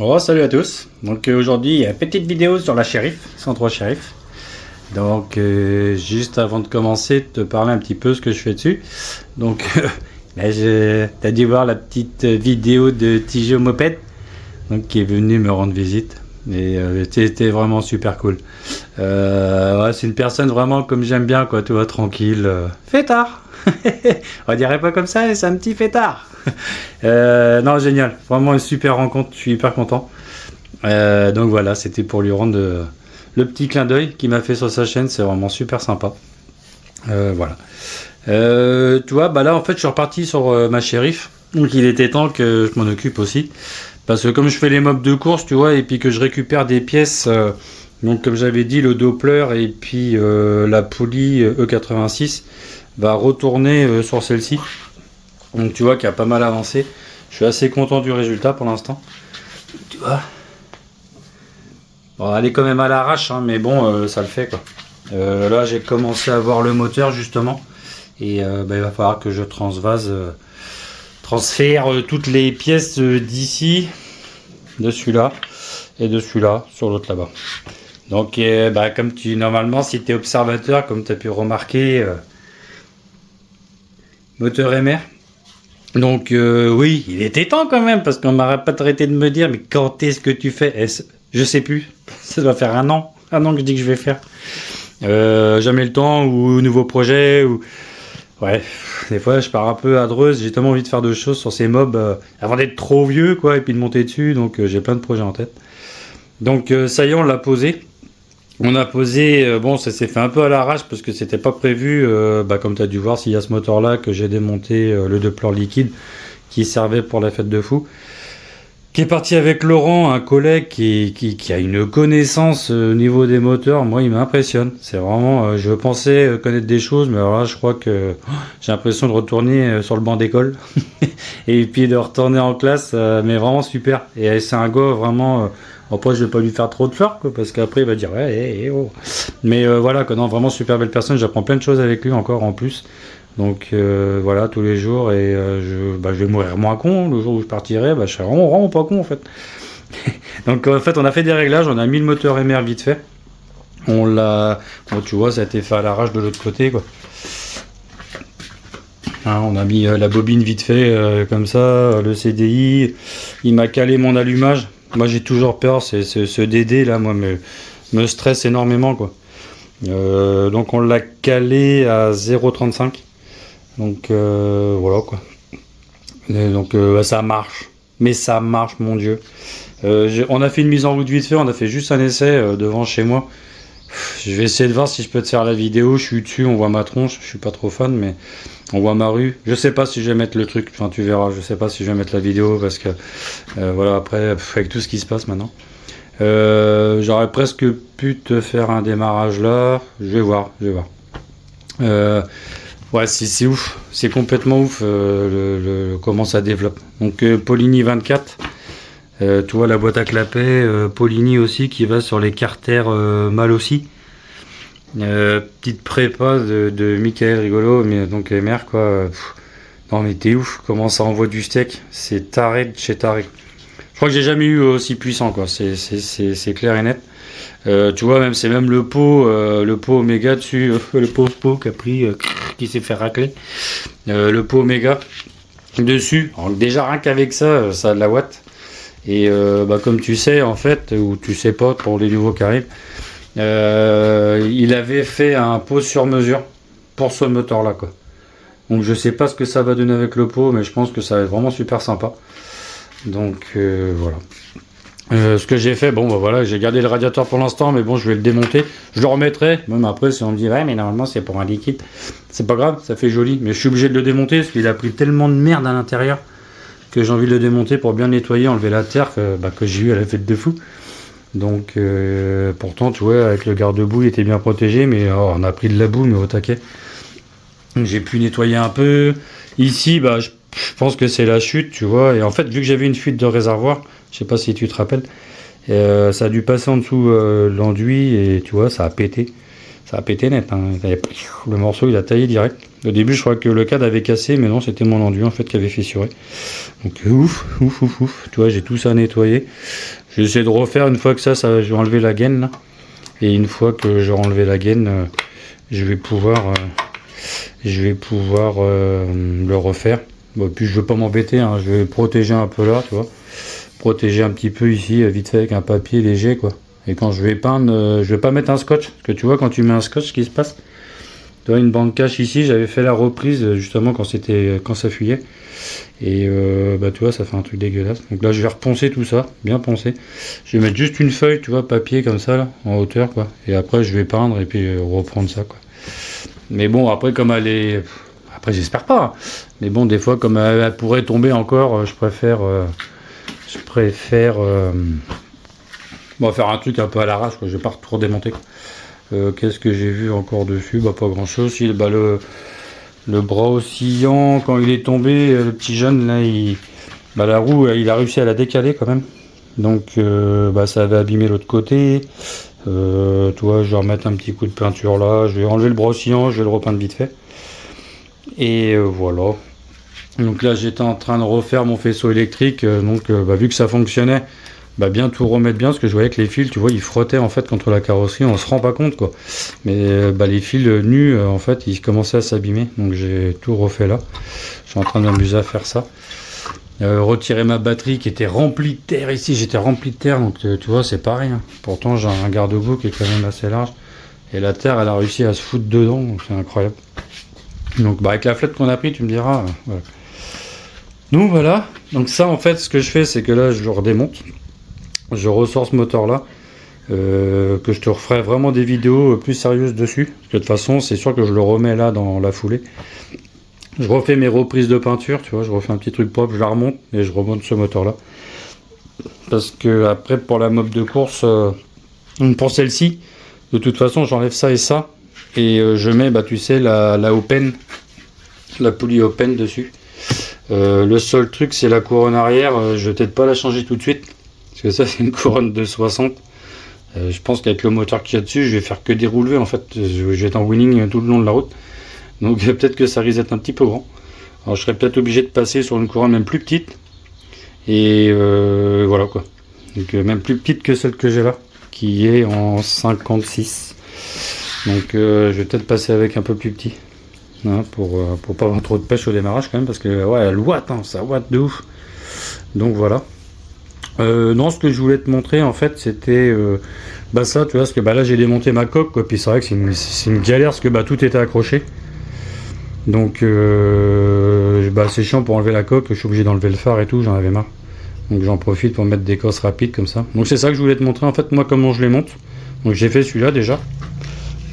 Oh, salut à tous. Donc aujourd'hui, il y a une petite vidéo sur la Sheriff, 103 Sheriff. Donc juste avant de commencer, te parler un petit peu ce que je fais dessus. Donc là, t'as dû voir la petite vidéo de Tijo Moped, donc qui est venu me rendre visite. Et c'était vraiment super cool. Ouais, c'est une personne vraiment comme j'aime bien, quoi, tu vois, tranquille. Fêtard. On dirait pas comme ça, mais c'est un petit fêtard. Non, génial. Vraiment une super rencontre. Je suis hyper content. Donc voilà, c'était pour lui rendre le petit clin d'œil qu'il m'a fait sur sa chaîne. C'est vraiment super sympa. Voilà. Tu vois, bah là, en fait, je suis reparti sur ma Sheriff. Donc il était temps que je m'en occupe aussi. Parce que comme je fais les mobs de course, tu vois, et puis que je récupère des pièces, donc comme j'avais dit, le Doppler et puis la poulie E86 va retourner sur celle-ci. Donc tu vois qu'il y a pas mal avancé. Je suis assez content du résultat pour l'instant. Tu vois. Bon, elle est quand même à l'arrache, hein, mais bon, ça le fait quoi. Là j'ai commencé à voir le moteur justement. Et bah, il va falloir que je transfère toutes les pièces d'ici, de celui-là et de celui-là sur l'autre là-bas. Donc bah, comme normalement si tu es observateur, comme tu as pu remarquer, moteur MR. Donc oui, il était temps quand même, parce qu'on m'arrête pas arrêté de me dire, mais quand est-ce que tu fais? Je sais plus, ça doit faire un an que je dis que je vais faire. Jamais le temps, ou nouveau projet, ou... Ouais, des fois je pars un peu à Dreuze, j'ai tellement envie de faire de choses sur ces mobs avant d'être trop vieux, quoi, et puis de monter dessus, donc j'ai plein de projets en tête. Donc ça y est, on l'a posé. On a posé, bon, ça s'est fait un peu à l'arrache parce que c'était pas prévu, bah, comme tu as dû voir, s'il y a ce moteur là que j'ai démonté, le Doppler liquide qui servait pour la fête de fou, qui est parti avec Laurent, un collègue qui a une connaissance au niveau des moteurs. Moi il m'impressionne, c'est vraiment, je pensais connaître des choses, mais alors là je crois que j'ai l'impression de retourner sur le banc d'école et puis de retourner en classe, mais vraiment super. Et c'est un gars vraiment... Après, je vais pas lui faire trop de fleurs, quoi, parce qu'après, il va dire ouais, oh. Mais voilà, quoi, non, vraiment super belle personne. J'apprends plein de choses avec lui encore en plus. Donc voilà, tous les jours. Et je vais mourir moins con. Le jour où je partirai, bah, je serai vraiment pas con en fait. Donc en fait, on a fait des réglages. On a mis le moteur MR vite fait. On l'a. Bon, tu vois, ça a été fait à l'arrache de l'autre côté, quoi. Hein, on a mis la bobine vite fait, comme ça, le CDI. Il m'a calé mon allumage. Moi j'ai toujours peur, ce DD là, moi me stresse énormément quoi. Donc on l'a calé à 0,35. Donc voilà quoi. Et donc ça marche. Mais ça marche, mon Dieu. On a fait une mise en route vite fait, on a fait juste un essai devant chez moi. Je vais essayer de voir si je peux te faire la vidéo. Je suis dessus, on voit ma tronche. Je suis pas trop fan, mais on voit ma rue. Je sais pas si je vais mettre le truc. Enfin, tu verras. Je sais pas si je vais mettre la vidéo parce que voilà. Après, avec tout ce qui se passe maintenant, j'aurais presque pu te faire un démarrage là. Je vais voir. Ouais, c'est ouf. C'est complètement ouf comment ça développe. Donc Poligny 24. Tu vois la boîte à clapet, Poligny aussi qui va sur les carters mal aussi. Petite prépa de Michael Rigolo, mais donc MR quoi. Non mais t'es ouf, comment ça envoie du steak, c'est taré de chez taré. Je crois que j'ai jamais eu aussi puissant quoi, c'est clair et net. Tu vois même c'est même le pot Oméga dessus, le pot qui a pris, qui s'est fait racler. Le pot Oméga dessus. Alors, déjà rien qu'avec ça, ça a de la watt. Et bah, comme tu sais en fait, ou tu sais pas pour les nouveaux qui arrivent, il avait fait un pot sur mesure pour ce moteur là quoi. Donc je sais pas ce que ça va donner avec le pot, mais je pense que ça va être vraiment super sympa. Donc voilà. Ce que j'ai fait, bon bah voilà, j'ai gardé le radiateur pour l'instant, mais bon je vais le démonter. Je le remettrai, même après si on me dit ouais mais normalement c'est pour un liquide, c'est pas grave, ça fait joli, mais je suis obligé de le démonter parce qu'il a pris tellement de merde à l'intérieur que j'ai envie de le démonter pour bien nettoyer, enlever la terre que j'ai eu à la fête de fou. Donc pourtant tu vois avec le garde-boue il était bien protégé, mais on a pris de la boue mais au taquet. Donc j'ai pu nettoyer un peu. Ici bah je pense que c'est la chute, tu vois, et en fait vu que j'avais une fuite de réservoir, je sais pas si tu te rappelles, ça a dû passer en dessous l'enduit et tu vois ça a pété. ça a pété net. Hein. Le morceau il a taillé direct. Au début je crois que le cadre avait cassé, mais non, c'était mon enduit en fait qui avait fissuré. Donc ouf. Tu vois, j'ai tout ça nettoyé. Je vais essayer de refaire une fois que ça je vais enlever la gaine là. Et une fois que j'aurai enlevé la gaine, je vais pouvoir le refaire. Bon, puis je veux pas m'embêter, hein. Je vais protéger un peu là, tu vois. Protéger un petit peu ici, vite fait avec un papier léger quoi. Et quand je vais peindre, je vais pas mettre un scotch. Parce que tu vois, quand tu mets un scotch, ce qui se passe, tu vois, une bande cache ici, j'avais fait la reprise justement quand ça fuyait. Et tu vois, ça fait un truc dégueulasse. Donc là, je vais reponcer tout ça, bien poncer. Je vais mettre juste une feuille, tu vois, papier comme ça, là, en hauteur, quoi. Et après, je vais peindre et puis reprendre ça, quoi. Mais bon, après, comme elle est... Après, j'espère pas. Hein. Mais bon, des fois, comme elle pourrait tomber encore, je préfère... faire un truc un peu à l'arrache, quoi. Je vais pas tout redémonter, quoi. Qu'est-ce que j'ai vu encore dessus? Pas grand chose. Le bras oscillant, quand il est tombé, le petit jeune là, la roue, il a réussi à la décaler quand même. Donc ça avait abîmé l'autre côté. Tu vois, je vais remettre un petit coup de peinture là. Je vais enlever le bras oscillant, je vais le repeindre vite fait. Et voilà. Donc là, j'étais en train de refaire mon faisceau électrique. Vu que ça fonctionnait, bien tout remettre bien, parce que je voyais que les fils, tu vois, ils frottaient en fait contre la carrosserie, on se rend pas compte quoi. Mais les fils nus, en fait, ils commençaient à s'abîmer, donc j'ai tout refait là. Je suis en train de m'amuser à faire ça. Retirer ma batterie qui était remplie de terre ici, j'étais rempli de terre, donc tu vois, c'est pas rien. Pourtant, j'ai un garde-boue qui est quand même assez large, et la terre, elle a réussi à se foutre dedans, donc c'est incroyable. Donc avec la flette qu'on a pris, tu me diras, voilà. Donc voilà, donc ça en fait, ce que je fais, c'est que là, je le redémonte. Je ressors ce moteur là, que je te referai vraiment des vidéos plus sérieuses dessus, parce que de toute façon c'est sûr que je le remets là dans la foulée. Je refais mes reprises de peinture, tu vois, je refais un petit truc propre, je la remonte et je remonte ce moteur là, parce que après pour la mob de course, pour celle-ci, de toute façon j'enlève ça et ça, et je mets tu sais la open, la poulie open dessus. Le seul truc c'est la couronne arrière, je vais peut-être pas la changer tout de suite. Parce que ça c'est une couronne de 60. Je pense qu'avec le moteur qu'il y a dessus, je vais faire que des relevés en fait. Je vais être en winning tout le long de la route. Donc peut-être que ça risque d'être un petit peu grand. Alors je serais peut-être obligé de passer sur une couronne même plus petite. Et voilà quoi. Donc même plus petite que celle que j'ai là, qui est en 56. Donc je vais peut-être passer avec un peu plus petit. Hein, pour pas avoir trop de pêche au démarrage quand même. Parce que ouais, elle watt, hein, ça watt de ouf. Donc voilà. Non, ce que je voulais te montrer en fait c'était ça, tu vois, parce que là j'ai démonté ma coque quoi, puis c'est vrai que c'est une galère parce que tout était accroché, donc c'est chiant pour enlever la coque, je suis obligé d'enlever le phare et tout, j'en avais marre, donc j'en profite pour mettre des cosses rapides comme ça. Donc c'est ça que je voulais te montrer en fait, moi comment je les monte. Donc j'ai fait celui-là déjà,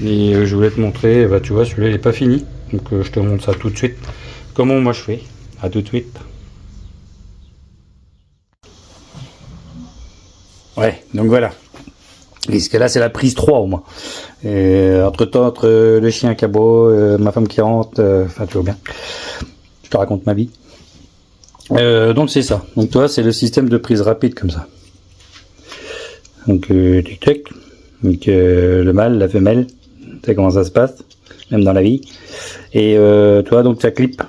et je voulais te montrer, tu vois, celui-là il est pas fini, donc je te montre ça tout de suite, comment moi je fais. À tout de suite. Ouais, donc voilà. Parce que là, c'est la prise 3 au moins. Entre-temps, entre le chien qui aboie, ma femme qui rentre, tu vois bien. Je te raconte ma vie. Donc c'est ça. Donc toi, c'est le système de prise rapide comme ça. Donc tic-tac. Donc le mâle, la femelle. Tu sais comment ça se passe, même dans la vie. Et toi, donc ça clip.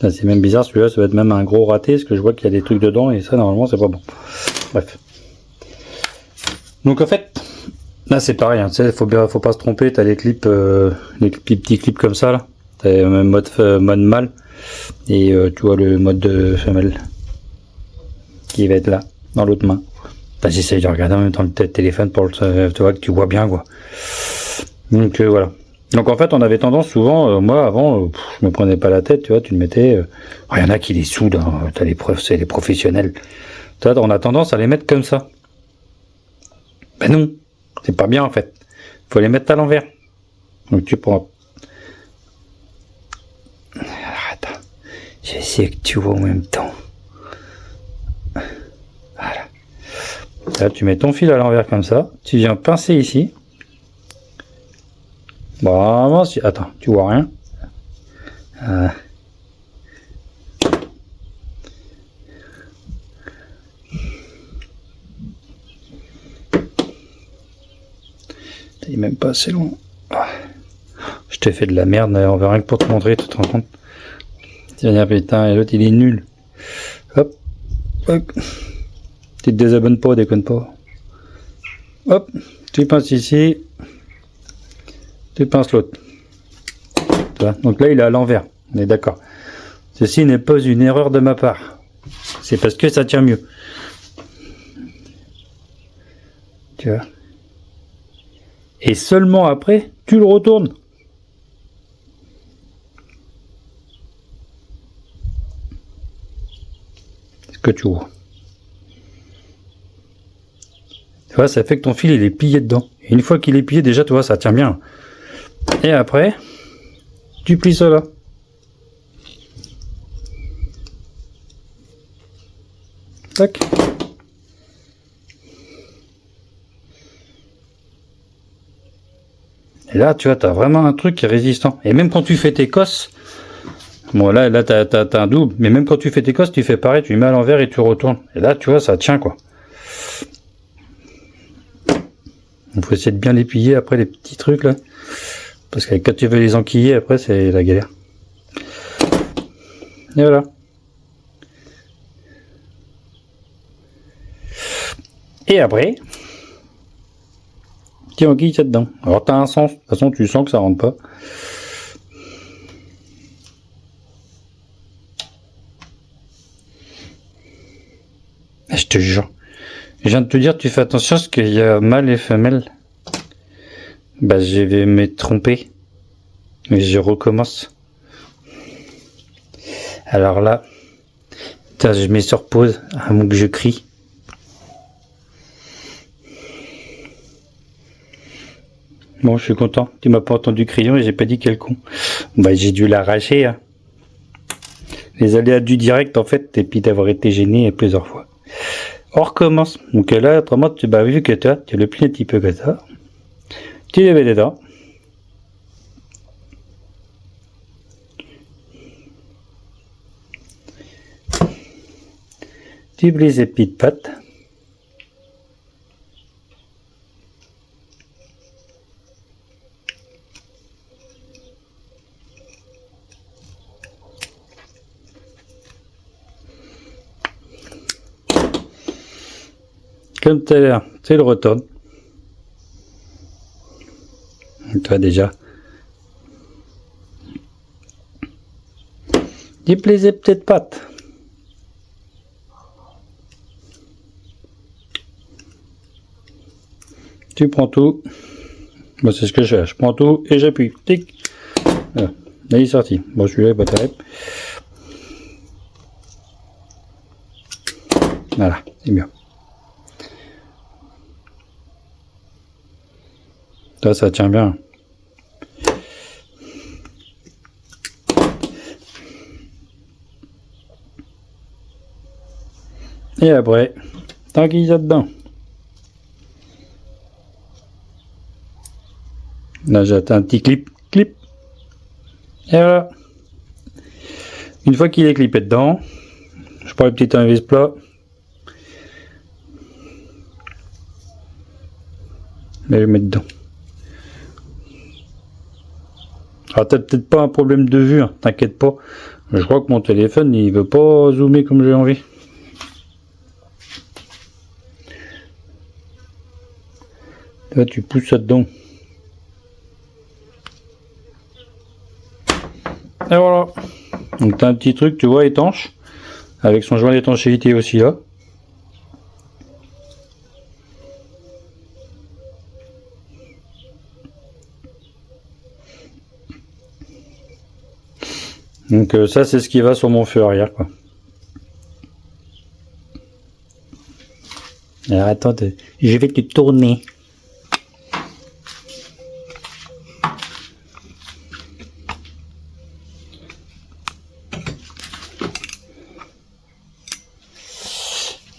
Ça, c'est même bizarre, celui-là, ça va être même un gros raté, parce que je vois qu'il y a des trucs dedans, et ça, normalement, c'est pas bon. Bref. Donc en fait, là c'est pareil, hein, tu sais, faut pas se tromper, t'as les clips, les petits clips comme ça là, t'as le mode mâle, et tu vois le mode de femelle, qui va être là, dans l'autre main. J'essaye de regarder en même temps le téléphone pour tu vois que tu vois bien quoi. Donc voilà. Donc en fait on avait tendance souvent, moi avant, je me prenais pas la tête, tu vois, tu le mettais, il y en a qui les soudent, hein, t'as les preuves, c'est les professionnels. Tu vois, on a tendance à les mettre comme ça. Ben non, c'est pas bien en fait. Faut les mettre à l'envers. Donc tu prends. Alors, attends, j'essaie que tu vois en même temps. Voilà. Là, tu mets ton fil à l'envers comme ça. Tu viens pincer ici. Bon, attends, tu vois rien. T'es même pas assez loin. Ah. Je t'ai fait de la merde, on verra rien que pour te montrer, tu te rends compte. Tiens, putain, et l'autre il est nul. Hop, hop. Tu te désabonnes pas, déconne pas. Hop, tu pinces ici. Tu pinces l'autre. Donc là il est à l'envers, on est d'accord. Ceci n'est pas une erreur de ma part. C'est parce que ça tient mieux. Tu vois. Et seulement après, tu le retournes. Ce que tu vois. Tu vois, ça fait que ton fil il est plié dedans. Et une fois qu'il est plié, déjà, tu vois, ça tient bien. Et après, tu plies cela. Tac. Et là, tu vois, tu as vraiment un truc qui est résistant. Et même quand tu fais tes cosses, bon là tu as un double, mais même quand tu fais tes cosses, tu fais pareil, tu mets à l'envers et tu retournes. Et là, tu vois, ça tient quoi. Il faut essayer de bien les plier après les petits trucs là. Parce que quand tu veux les enquiller, après, c'est la galère. Et voilà. Et après, tu enquilles ça dedans. Alors, tu as un sens. De toute façon, tu sens que ça rentre pas. Je te jure. Je viens de te dire, tu fais attention parce qu'il y a mâle et femelle. Bah, je vais me tromper. Mais je recommence. Alors là, je mets sur pause, à moins que je crie. Bon, je suis content. Tu m'as pas entendu crier et j'ai pas dit quel con. Bah, j'ai dû l'arracher. Hein. Les aléas du direct, en fait, et puis d'avoir été gêné plusieurs fois. On recommence. Donc là, autrement, vu que toi, tu le plies un petit peu comme ça. Tu le mets dedans. Tu plies ces petites pattes. Comme tout à l'heure, tu le retournes. Toi déjà. Tu plies ces petites pattes. Tu prends tout. Bon, c'est ce que je fais. Je prends tout et j'appuie. Tic. Voilà. Là, il est sorti. Bon, celui-là, il n'est pas terrible. Voilà, c'est bien. Ça tient bien. Et après, tant qu'il y a dedans. Là, j'ai un petit clip. Et voilà. Une fois qu'il est clippé dedans, je prends le petit tournevis plat. Et je le mets dedans. Alors, t'as peut-être pas un problème de vue, hein, t'inquiète pas. Je crois que mon téléphone, il veut pas zoomer comme j'ai envie. Là, tu pousses ça dedans. Et voilà. Donc t'as un petit truc, tu vois, étanche, avec son joint d'étanchéité aussi là. Donc ça c'est ce qui va sur mon feu arrière quoi. Alors attends, je vais te tourner.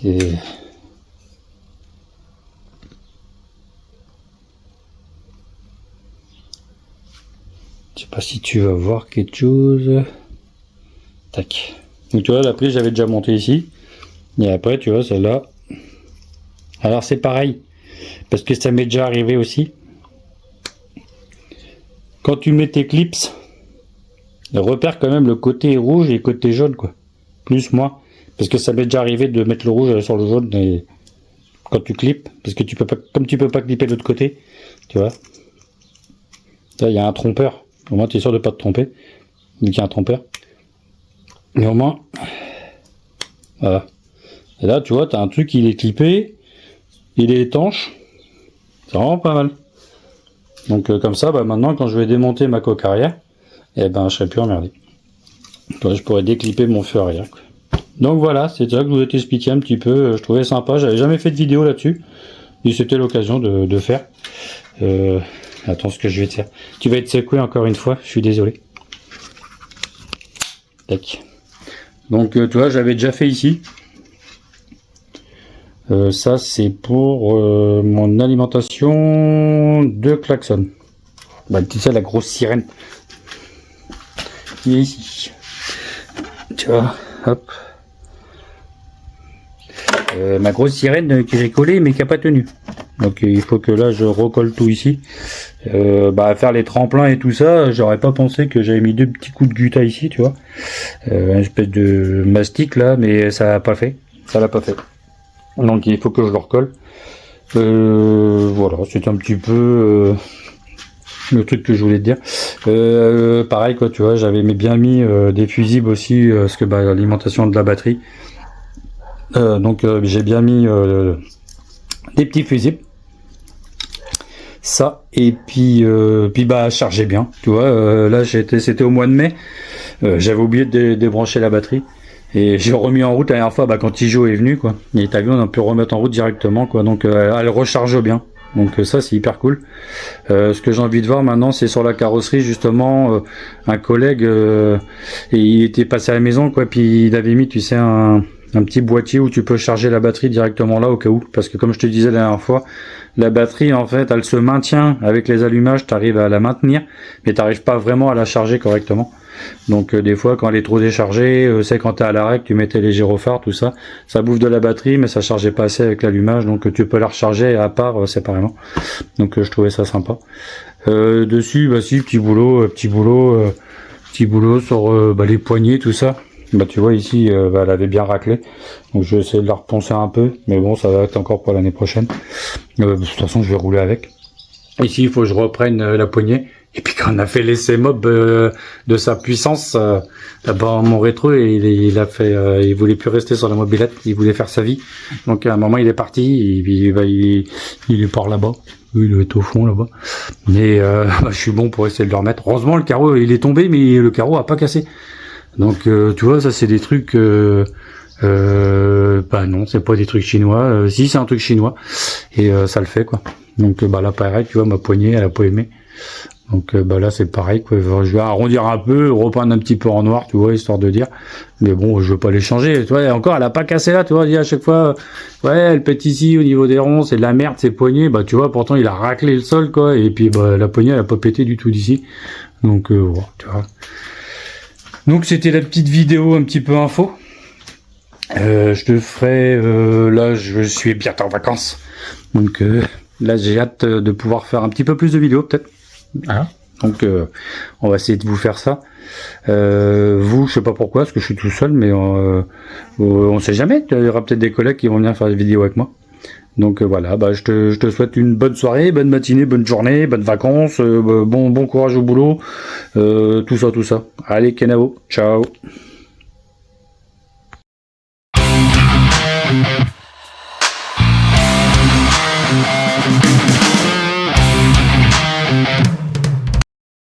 Et... je sais pas si tu vas voir quelque chose. Tac. Donc tu vois la prise j'avais déjà monté ici. Et après tu vois celle-là. Alors c'est pareil. Parce que ça m'est déjà arrivé aussi. quand tu mets tes clips, repère quand même le côté rouge et le côté jaune, quoi. Plus, moins. Parce que ça m'est déjà arrivé de mettre le rouge sur le jaune et quand tu clips, parce que tu peux pas, comme tu peux pas clipper de l'autre côté, tu vois. Là, il y a un trompeur. Au moins, tu es sûr de pas te tromper, vu qu'il y a un trompeur. Mais au moins, voilà. Et là, tu vois, tu as un truc, il est clippé, il est étanche. C'est vraiment pas mal. Donc, comme ça, bah, maintenant, quand je vais démonter ma coque arrière, eh ben, je serai plus emmerdé. Donc, je pourrais déclipper mon feu arrière, quoi. Donc voilà, c'est ça que je vous ai expliqué un petit peu. Je trouvais sympa. J'avais jamais fait de vidéo là-dessus. Et c'était l'occasion de faire. Attends, ce que je vais te faire. Tu vas être secoué encore une fois. Je suis désolé. Tac. Donc, tu vois, j'avais déjà fait ici. Ça, c'est pour mon alimentation de klaxon. Bah, tu sais, la grosse sirène. Qui est ici. Tu vois, hop. Ma grosse sirène que j'ai collée mais qui n'a pas tenu. Donc il faut que là je recolle tout ici. Bah faire les tremplins et tout ça, j'aurais pas pensé que j'avais mis 2 petits coups de gutta ici, tu vois. Une espèce de mastic là, mais ça l'a pas fait. Ça l'a pas fait. Donc il faut que je le recolle. Voilà, c'est un petit peu le truc que je voulais te dire. Pareil quoi, tu vois, j'avais bien mis des fusibles aussi, parce que bah, l'alimentation de la batterie. Donc j'ai bien mis des petits fusibles, ça, et puis bah charger bien, tu vois. Là c'était au mois de mai, j'avais oublié de débrancher la batterie et j'ai remis en route la dernière fois, bah, quand Tijo est venu, quoi. Et t'as vu, on a pu remettre en route directement, quoi. Donc elle recharge bien. Donc ça c'est hyper cool. Ce que j'ai envie de voir maintenant, c'est sur la carrosserie justement, un collègue et il était passé à la maison, quoi, puis il avait mis, tu sais, un petit boîtier où tu peux charger la batterie directement là au cas où, parce que comme je te disais la dernière fois, la batterie en fait elle se maintient avec les allumages, tu arrives à la maintenir mais tu n'arrives pas vraiment à la charger correctement. Donc des fois quand elle est trop déchargée, c'est quand tu es à l'arrêt que tu mettais les gyrophares, tout ça, ça bouffe de la batterie mais ça chargeait pas assez avec l'allumage, donc tu peux la recharger à part séparément. Donc je trouvais ça sympa. Dessus, bah si, petit boulot sur bah, les poignées, tout ça. Bah tu vois ici, bah, elle avait bien raclé, donc je vais essayer de la reponcer un peu, mais bon, ça va être encore pour l'année prochaine. De toute façon, je vais rouler avec. Ici, il faut que je reprenne la poignée. Et puis quand on a fait l'essai mob de sa puissance, là-bas mon rétro, il a fait, il voulait plus rester sur la mobilette, il voulait faire sa vie. Donc à un moment, il est parti, et puis bah, il est par là-bas. Il est au fond là-bas. Mais bah, je suis bon pour essayer de le remettre. Heureusement, le carreau, il est tombé, mais le carreau a pas cassé. Donc tu vois, ça c'est des trucs bah non, c'est pas des trucs chinois. Si, c'est un truc chinois et ça le fait, quoi. Donc bah là pareil, tu vois, ma poignée elle a pas aimé. Donc bah là c'est pareil, quoi. Je vais arrondir un peu, repeindre un petit peu en noir, tu vois, histoire de dire. Mais bon, je veux pas les changer, tu vois. Encore elle a pas cassé là, tu vois. Il dit à chaque fois, ouais, elle pète ici au niveau des ronds, c'est de la merde, ces poignées. Bah tu vois, pourtant il a raclé le sol, quoi. Et puis bah la poignée elle a pas pété du tout d'ici. Donc voilà, tu vois. Donc c'était la petite vidéo un petit peu info. Je te ferai, là je suis bientôt en vacances. Donc là j'ai hâte de pouvoir faire un petit peu plus de vidéos peut-être. Voilà. Donc on va essayer de vous faire ça. Vous, je sais pas pourquoi, parce que je suis tout seul, mais on sait jamais. Il y aura peut-être des collègues qui vont venir faire des vidéos avec moi. Donc voilà, bah, je te souhaite une bonne soirée, bonne matinée, bonne journée, bonnes vacances, bon courage au boulot, tout ça. Allez, Kenavo, ciao.